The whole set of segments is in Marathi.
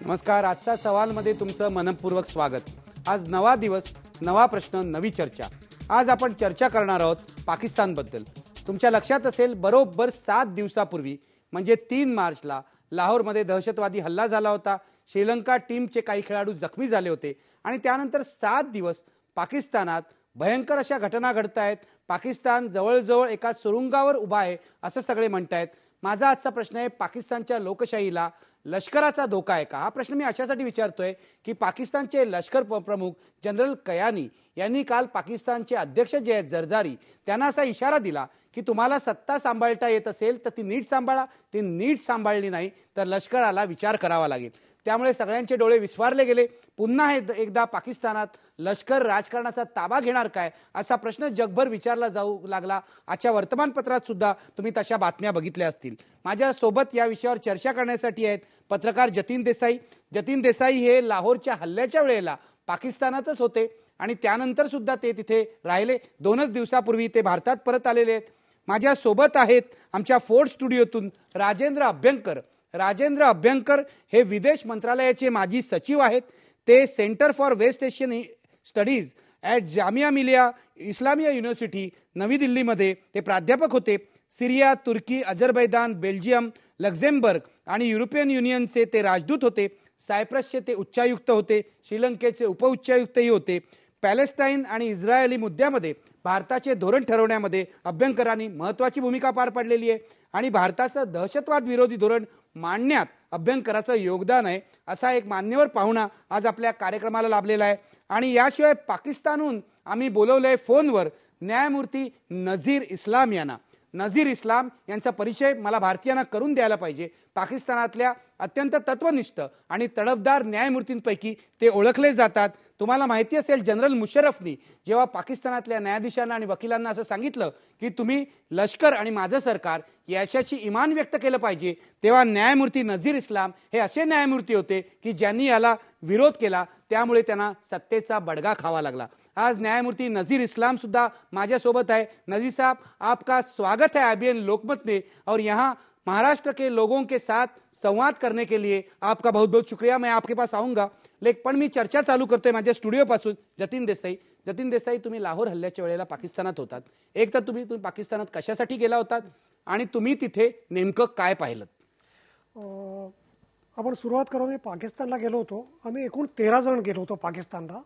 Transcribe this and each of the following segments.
नमस्कार. आजचा सवालमध्ये तुमचं मनपूर्वक स्वागत. आज नवा दिवस, नवा प्रश्न, नवी चर्चा. आज आपण चर्चा करणार आहोत पाकिस्तानबद्दल. तुमच्या लक्षात असेल, बरोबर 7 दिवसापूर्वी म्हणजे 3 मार्चला लाहोरमध्ये दहशतवादी हल्ला झाला होता. श्रीलंका टीमचे काही खेळाडू जखमी झाले होते आणि त्यानंतर 7 दिवस पाकिस्तानात भयंकर अशा घटना घडत आहेत. पाकिस्तान जवळजवळ एका सुरुंगावर उभा आहे असं सगळे म्हणतायत. माझा आजचा प्रश्न आहे, पाकिस्तानच्या लोकशाहीला लष्कराचा धोका आहे का? हा प्रश्न मी अशासाठी विचारतोय की पाकिस्तानचे लष्कर प्रमुख जनरल कयानी यांनी काल पाकिस्तानचे अध्यक्ष जे आहेत झरदारी त्यांना असा इशारा दिला की तुम्हाला सत्ता सांभाळता येत असेल तर ती नीट सांभाळा, ती नीट सांभाळली नाही तर लष्कराला विचार करावा लागेल. त्यामुळे सगळ्यांचे डोळे विस्फारले गेले. पुन्हा एकदा पाकिस्तानात लष्कर राजकारणाचा ताबा घेणार काय असा प्रश्न जगभर विचारला जाऊ लागला. आजच्या वर्तमानपत्रात सुद्धा तुम्ही तशा बातम्या बघितल्या असतील. माझ्यासोबत या विषयावर चर्चा करण्यासाठी आहेत पत्रकार जतीन देसाई. जतीन देसाई हे लाहोरच्या हल्ल्याच्या वेळेला पाकिस्तानातच होते आणि त्यानंतर सुद्धा ते तिथे राहिले. 2च दिवसापूर्वी ते भारतात परत आलेले आहेत. माझ्यासोबत आहेत आमच्या फोर्ट स्टुडिओतून राजेंद्र अभ्यंकर. राजेंद्र अभ्यंकर हे विदेश मंत्रालयाचे माजी सचिव आहेत. ते centre for West Asian Studies at Jamia Millia Islamia University नवी दिल्लीमध्ये ते प्राध्यापक होते. सिरिया, तुर्की, अझरबैजान, बेल्जियम, लक्झेंबर्ग आणि युरोपियन युनियनचे ते राजदूत होते. सायप्रसचे ते उच्चायुक्त होते. श्रीलंकेचे उपउच्चायुक्तही होते. पॅलेस्टाईन आणि इस्रायली मुद्द्यामध्ये भारताचे धोरण ठरवण्यामध्ये अभ्यंकरांनी महत्त्वाची भूमिका पार पाडलेली आहे आणि भारताचं दहशतवाद विरोधी धोरण मांडण्यात अभ्यंकराचं योगदान आहे असा एक मान्यवर पाहुणा आज आपल्या कार्यक्रमाला लाभलेला आहे. आणि याशिवाय पाकिस्तानहून आम्ही बोलवलंय फोनवर न्यायमूर्ती नझीर इस्लाम यांना. नझीर इस्लाम यांचा परिचय मला भारतीयांना करून द्यायला पाहिजे. पाकिस्तानातल्या अत्यंत तत्वनिष्ठ आणि तडफदार न्यायमूर्तींपैकी ते ओळखले जातात. तुम्हाला माहिती असेल, जनरल मुशर्रफनी जेव्हा पाकिस्तानातल्या न्यायाधीशांना आणि वकिलांना असं सांगितलं की तुम्ही लष्कर आणि माझं सरकार याच्याशी इमान व्यक्त केलं पाहिजे, तेव्हा न्यायमूर्ती नझीर इस्लाम हे असे न्यायमूर्ती होते की ज्यांनी याला विरोध केला. त्यामुळे त्यांना सत्तेचा बडगा खावा लागला. आज न्यायमूर्ती नज़ीर इस्लाम सुद्धा माझ्यासोबत है. नज़ीर साहब, आपका स्वागत है IBN लोकमत में और यहाँ महाराष्ट्र के लोगों के साथ संवाद करने के लिए आपका बहुत बहुत शुक्रिया. मैं आपके पास आऊँगा, लेकिन पण मी चर्चा चालू करतोय माझ्या स्टुडिओपासून. जतीन देसाई, जतीन देसाई, तुम्ही लाहोर हल्ल्याच्या वेळेला पाकिस्तानात होतात. एक तर तुम्ही पाकिस्तानात कशासाठी गेला होतात आणि तुम्ही तिथे नेमकं काय पाहिलं? आपण सुरुवात करू. मी पाकिस्तानला गेलो होतो. आम्ही एकूण 13 जण गेलो होतो पाकिस्तानला,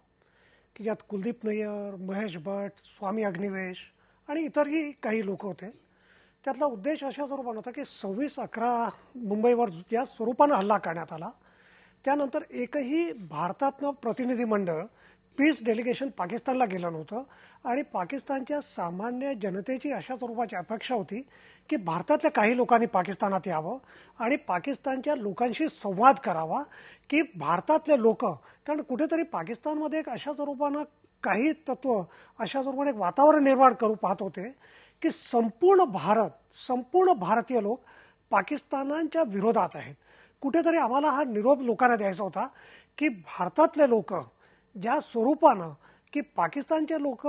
की ज्यात कुलदीप नय्यर, महेश भट्ट, स्वामी अग्निवेश आणि इतरही काही लोक होते. त्यातला उद्देश अशा स्वरूपानं होता की 26/11 मुंबईवर ज्या स्वरूपानं हल्ला करण्यात आला त्यानंतर एकही भारतातनं प्रतिनिधिमंडळ पीस डेलिगेशन पाकिस्तानला गेलं नव्हतं आणि पाकिस्तानच्या सामान्य जनतेची अशा स्वरूपाची अपेक्षा होती की भारतातल्या काही लोकांनी पाकिस्तानात यावं आणि पाकिस्तानच्या लोकांशी संवाद करावा की भारतातले लोक, कारण कुठेतरी पाकिस्तानमध्ये एक अशा स्वरूपानं काही तत्व अशा स्वरूपाने एक वातावरण निर्माण करू पाहत होते की संपूर्ण भारतीय लोक पाकिस्तानाच्या विरोधात आहेत. कुठेतरी आम्हाला हा निरोप लोकांना द्यायचा होता की भारतातले लोक ज्या स्वरूपानं की पाकिस्तानचे लोक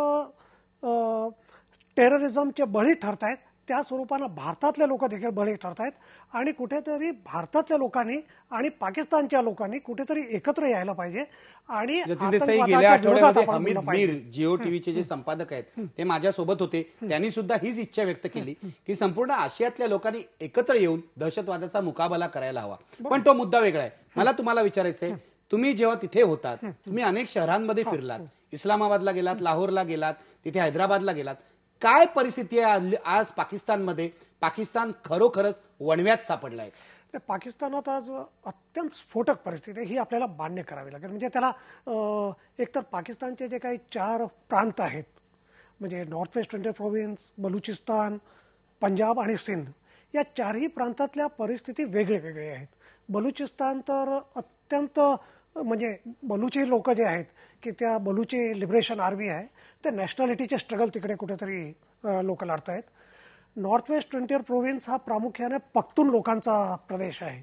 टेररिझमचे बळी ठरत आहेत त्या स्वरूपानं भारतातले लोक देखील बळी ठरत आहेत आणि कुठेतरी भारतातल्या लोकांनी आणि पाकिस्तानच्या लोकांनी कुठेतरी एकत्र यायला पाहिजे. आणि जतीन देसाई, गेल्या आठवड्यामध्ये हमीद मीर जिओ टीव्हीचे जे संपादक आहेत ते माझ्यासोबत होते. त्यांनी सुद्धा हीच इच्छा व्यक्त केली की संपूर्ण आशियातल्या लोकांनी एकत्र येऊन दहशतवादाचा मुकाबला करायला हवा. पण तो मुद्दा वेगळा आहे. मला तुम्हाला विचारायचंय, तुम्ही जेव्हा तिथे होतात, तुम्ही अनेक शहरांमध्ये फिरलात, इस्लामाबादला गेलात, लाहोरला गेलात, तिथे हैदराबादला गेलात. काय परिस्थिती आहे आज पाकिस्तानमध्ये? पाकिस्तान खरोखरच वणव्यात सापडलाय. पाकिस्तानात आज अत्यंत स्फोटक परिस्थिती ही आपल्याला मान्य करावी लागेल. म्हणजे त्याला एकतर पाकिस्तानचे जे काही 4 प्रांत आहेत, म्हणजे north West Indian province, Balochistan, Punjab आणि सिंध, या 4ही प्रांतातल्या परिस्थिती वेगळे आहेत. बलुचिस्तान तर अत्यंत म्हणजे बलुची लोक जे आहेत की त्या बलुची लिबरेशन आर्मी आहे, ते नॅशनॅलिटीचे स्ट्रगल तिकडे कुठेतरी लोक लढत आहेत. नॉर्थ वेस्ट इंडियन प्रोव्हिन्स हा प्रामुख्याने पख्तून लोकांचा प्रदेश आहे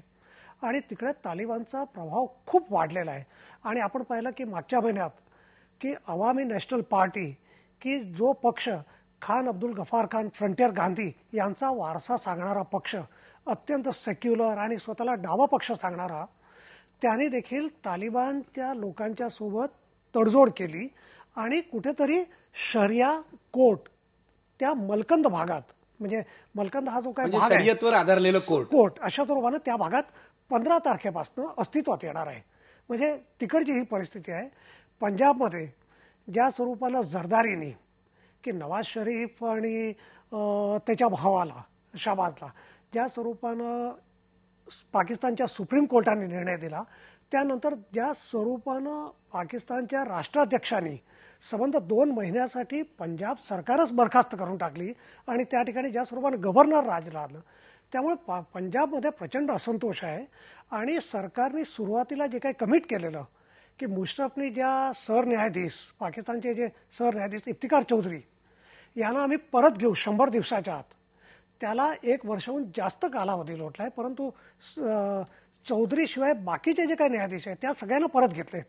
आणि तिकडे तालिबानचा प्रभाव खूप वाढलेला आहे. आणि आपण पाहिलं की मागच्या महिन्यात की अवामी नॅशनल पार्टी, की जो पक्ष खान अब्दुल गफार खान फ्रंटियर गांधी यांचा वारसा सांगणारा पक्ष, अत्यंत सेक्युलर आणि स्वतःला डावा पक्ष सांगणारा, त्याने देखील तालिबानच्या लोकांच्या सोबत तडजोड केली आणि कुठेतरी शरिया कोर्ट त्या मलकंद भागात, म्हणजे मलकंद हा जो काही म्हणजे भाग आहे शर्यतवर आधारलेलं कोर्ट अशा स्वरूपानं त्या भागात 15 तारखेपासून अस्तित्वात येणार आहे. म्हणजे तिकडची ही परिस्थिती आहे. पंजाबमध्ये ज्या स्वरूपानं झरदारीने की नवाज शरीफ आणि त्याच्या भावाला शहबाजला ज्या स्वरूपानं पाकिस्तानच्या सुप्रीम कोर्टाने निर्णय दिला, त्यानंतर ज्या स्वरूपानं पाकिस्तानच्या राष्ट्राध्यक्षांनी संबंध 2 महिन्यासाठी पंजाब सरकारच बरखास्त करून टाकली आणि त्या ठिकाणी ज्या स्वरूपानं गव्हर्नर राज राहिलं, त्यामुळे पंजाबमध्ये प्रचंड असंतोष आहे. आणि सरकारने सुरुवातीला जे काही कमिट केलेलं की मुशर्रफने ज्या सरन्यायाधीश पाकिस्तानचे जे सरन्यायाधीश इफ्तिकार चौधरी यांना आम्ही परत घेऊ 100 दिवसाच्या आत, त्याला 1 वर्षाहून जास्त कालावधी लोटला आहे. परंतु चौधरीशिवाय बाकीचे जे काही न्यायाधीश आहेत त्या सगळ्यांना परत घेतलेत,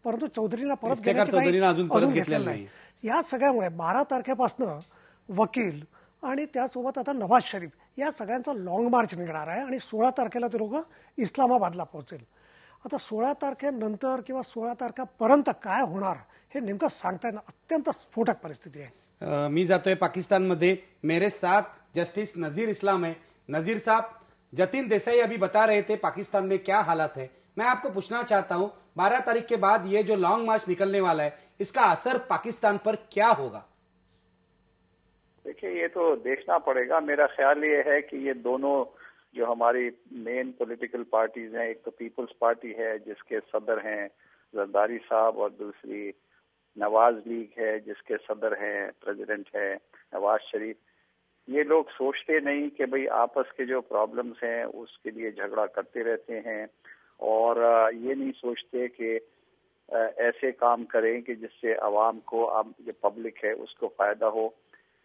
परंतु चौधरींना परत अजून घेतलेलं नाही. या सगळ्यामुळे 12 तारखेपासून वकील आणि त्यासोबत आता नवाज शरीफ या सगळ्यांचा लॉंग मार्च निघणार आहे आणि 16 तारखेला ते लोक इस्लामाबादला पोहोचेल. आता 16 तारखेनंतर किंवा 16 तारखेपर्यंत काय होणार हे नेमकं सांगता येणं अत्यंत स्फोटक परिस्थिती आहे. मी जातोय पाकिस्तानमध्ये. मेरे साथ जस्टिस नजीर इस्लाम है. नजीर साहब, जतिन देसाई अभी बता रहे थे पाकिस्तान में क्या हालात है. मैं आपको पूछना चाहता हूं, 12 तारीख के बाद ये जो लॉन्ग मार्च निकलने वाला है, इसका असर पाकिस्तान पर क्या होगा? देखिए, ये तो देखना पड़ेगा. मेरा ख्याल ये है कि ये दोनों जो हमारी मेन पॉलिटिकल पार्टीज हैं, एक तो पीपल्स पार्टी है जिसके सदर हैं जरदारी साहब, और दूसरी नवाज लीग है जिसके सदर हैं प्रेसिडेंट है नवाज शरीफ. ये लोग सोचते नहीं कि भाई आपस के जो प्रॉब्लम्स हैं उसके लिए झगड़ा करते रहते हैं, और ये नहीं सोचते कि ऐसे काम करें कि जिससे आवाम को, अब जो पब्लिक है उसको फायदा हो.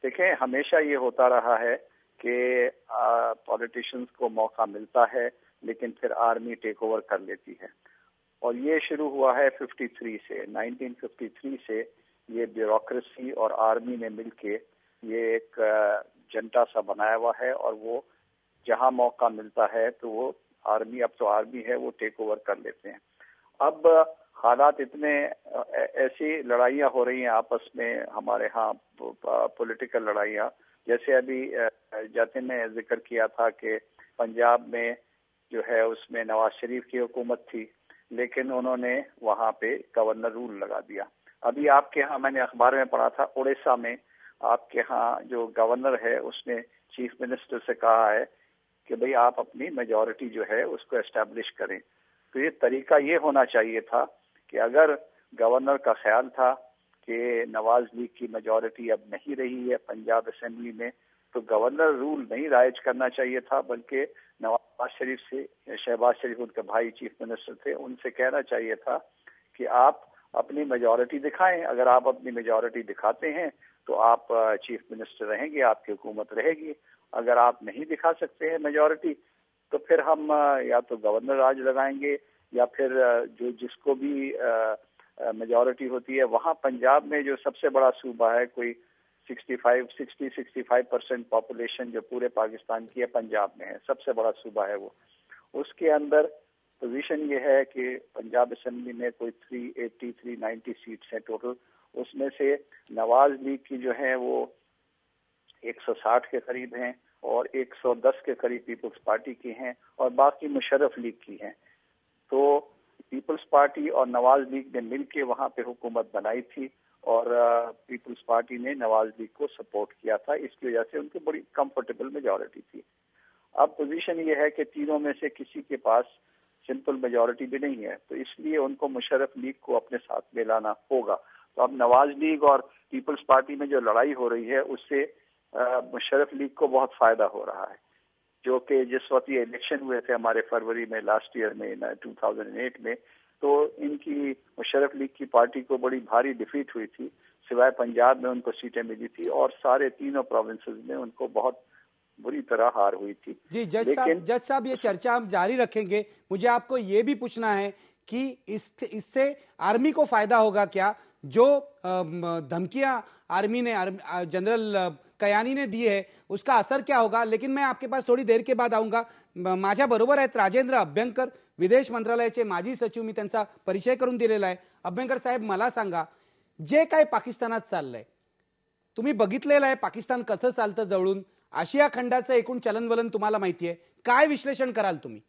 देखें, हमेशा ये होता रहा है कि पॉलिटिशियंस को मौका मिलता है लेकिन फिर आर्मी टेक ओवर कर लेती है, और ये शुरू हुआ है 53 से. 1953 से ये ब्यूरोक्रेसी और आर्मी ने मिलके ये एक जनता सा बनाया हुआ है, और वो जहां मौका मिलता है तो वो आर्मी, अब तो आर्मी है, वो टेक ओवर कर लेते हैं. अब हालात इतने, ऐसी लड़ाइयाँ हो रही हैं आपस में हमारे यहाँ, पॉलिटिकल लड़ाइयाँ. जैसे अभी जातिन ने जिक्र किया था कि पंजाब में जो है उसमें नवाज शरीफ की हुकूमत थी, लेकिन उन्होंने वहाँ पे गवर्नर रूल लगा दिया. अभी आपके यहाँ मैंने अखबार में पढ़ा था, उड़ीसा में आपके यहाँ जो गवर्नर है उसने चीफ मिनिस्टर से कहा है कि भाई आप अपनी मेजॉरिटी जो है उसको एस्टैब्लिश करें. तो ये तरीका ये होना चाहिए था कि अगर गवर्नर का ख्याल था कि नवाज लीग की मेजॉरिटी अब नहीं रही है पंजाब असेंबली में, तो गवर्नर रूल नहीं राइज करना चाहिए था, बल्कि नवाज शरीफ से, शहबाज शरीफ उनके भाई चीफ मिनिस्टर थे, उनसे कहना चाहिए था कि आप अपनी मेजॉरिटी दिखाएं. अगर आप अपनी मेजॉरिटी दिखाते हैं तो आप चीफ मिनिस्टर रहेंगे, आपकी हुकूमत रहेगी. अगर आप नहीं दिखा सकते हैं मेजॉरिटी, तो फिर हम या तो गवर्नर राज लगाएंगे, या फिर जो जिसको भी मेजॉरिटी होती है. वहाँ पंजाब में जो सबसे बड़ा सूबा है, कोई 60-65% पॉपुलेशन जो पूरे पाकिस्तान की है पंजाब में है, सबसे बड़ा सूबा है वो. उसके अंदर पोजीशन ये है कि पंजाब असेंबली में कोई 380-390 सीट्स हैं टोटल. उसमें से नवाज लीग की जो है वो 160 के करीब हैं, और 110 के करीब पीपल्स पार्टी की हैं, और बाकी मुशर्रफ लीग की हैं. तो पीपल्स पार्टी और नवाज लीग ने मिलके वहाँ पे हुकूमत बनाई थी, और पीपल्स पार्टी ने नवाज लीग को सपोर्ट किया था. इसकी वजह से उनकी बड़ी कंफर्टेबल मेजॉरिटी थी. अब पोजीशन ये है कि तीनों में से किसी के पास सिंपल मेजॉरिटी भी नहीं है, तो इसलिए उनको मुशर्रफ लीग को अपने साथ में लाना होगा. तो अब नवाज लीग और पीपल्स पार्टी में जो लड़ाई हो रही है उससे मुशर्रफ लीग को बहुत फायदा हो रहा है, जो कि जिस वक्त ये इलेक्शन हुए थे हमारे फरवरी में लास्ट ईयर में 2008 में, तो इनकी मुशर्रफ लीग की पार्टी को बड़ी भारी डिफीट हुई थी. सिवाय पंजाब में उनको सीटें मिली थी, और सारे तीनों प्रोविंसेस में उनको बहुत बुरी तरह हार हुई थी. जी जज साहब, ये चर्चा हम जारी रखेंगे. मुझे आपको ये भी पूछना है कि इससे आर्मी को फायदा होगा क्या? जो धमकियां आर्मी ने, जनरल कयानी ने दी है, उसका असर क्या होगा? लेकिन मैं आपके पास थोड़ी देर के बाद आऊंगा. माझ्या बरोबर आहेत राजेंद्र अभ्यंकर, विदेश मंत्रालयाचे माजी सचिव, मी त्यांचा परिचय करून दिलेला आहे. अभ्यंकर साहेब, मला सांगा, जे काय पाकिस्तानात चाललंय, तुम्ही बघितलेलं आहे पाकिस्तान कसं चालतं जवळून, आशिया खंडाचं एकूण चलनवलन तुम्हाला माहिती आहे, काय विश्लेषण कराल तुम्ही?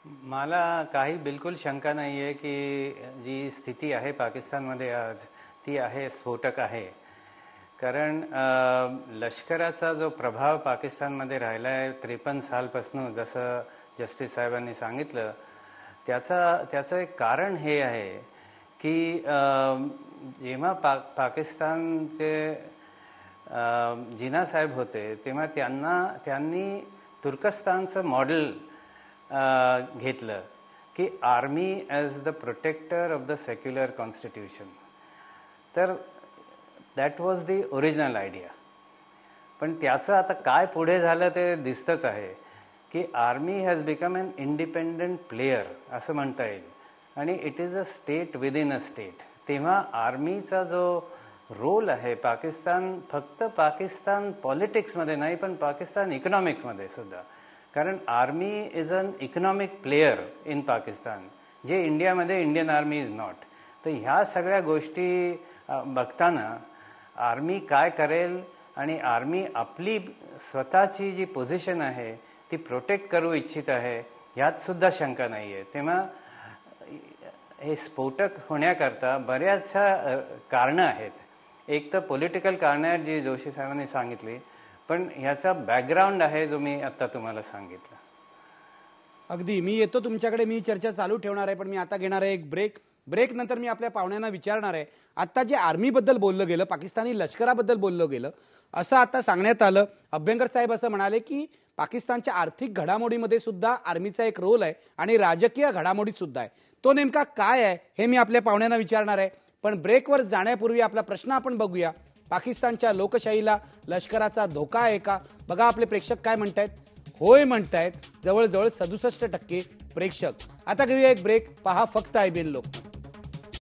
मला काही बिलकुल शंका नाही आहे की जी स्थिती आहे पाकिस्तानमध्ये आज ती आहे स्फोटक आहे. कारण लष्कराचा जो प्रभाव पाकिस्तानमध्ये राहिला आहे 53 सालपासून, जसं जस्टिस साहेबांनी सांगितलं, त्याचं एक कारण हे आहे की जेव्हा पाकिस्तानचे जिना साहेब होते तेव्हा त्यांनी तुर्कस्तानचं मॉडेल घेतलं की army as the protector of the secular constitution. तर that was the original idea. पण त्याचं आता काय पुढे झालं ते दिसतंच आहे की army has become an independent player असं म्हणता येईल, आणि it is a state within a state. तेव्हा आर्मीचा जो रोल आहे पाकिस्तान, फक्त पाकिस्तान पॉलिटिक्समध्ये नाही पण पाकिस्तान इकॉनॉमिक्समध्ये सुद्धा, कारण army is an economic player in Pakistan, जे इंडियामध्ये इंडियन आर्मी इज नॉट. तर ह्या सगळ्या गोष्टी बघताना आर्मी काय करेल आणि आर्मी आपली स्वतःची जी पोझिशन आहे ती प्रोटेक्ट करू इच्छित आहे ह्यात सुद्धा शंका नाही आहे. तेव्हा हे स्फोटक होण्याकरता बऱ्याचशा कारणं आहेत. एक तर पॉलिटिकल कारणं आहेत जी जोशी साहेबांनी सांगितली, पण ह्याचा बॅकग्राऊंड आहे जो मी आता तुम्हाला सांगितलं. अगदी, मी येतो तुमच्याकडे, मी चर्चा चालू ठेवणार आहे, पण मी आता घेणार आहे एक ब्रेक नंतर मी आपल्या पाहुण्यांना विचारणार आहे, आता जे आर्मीबद्दल बोललं गेलं, पाकिस्तानी लष्कराबद्दल बोललं गेलं, असं आता सांगण्यात आलं. अभ्यंकर साहेब असं म्हणाले की पाकिस्तानच्या आर्थिक घडामोडीमध्ये सुद्धा आर्मीचा एक रोल आहे आणि राजकीय घडामोडीत सुद्धा आहे. तो नेमका काय आहे हे मी आपल्या पाहुण्यांना विचारणार आहे. पण ब्रेकवर जाण्यापूर्वी आपला प्रश्न आपण बघूया, पाकिस्तानच्या लोकशाहीला लष्कराचा धोका आहे का? बघा आपले प्रेक्षक काय म्हणतायत. होय म्हणतायत जवळजवळ 67% प्रेक्षक. आता घेऊया एक ब्रेक, पहा फक्त IBN लोकमत.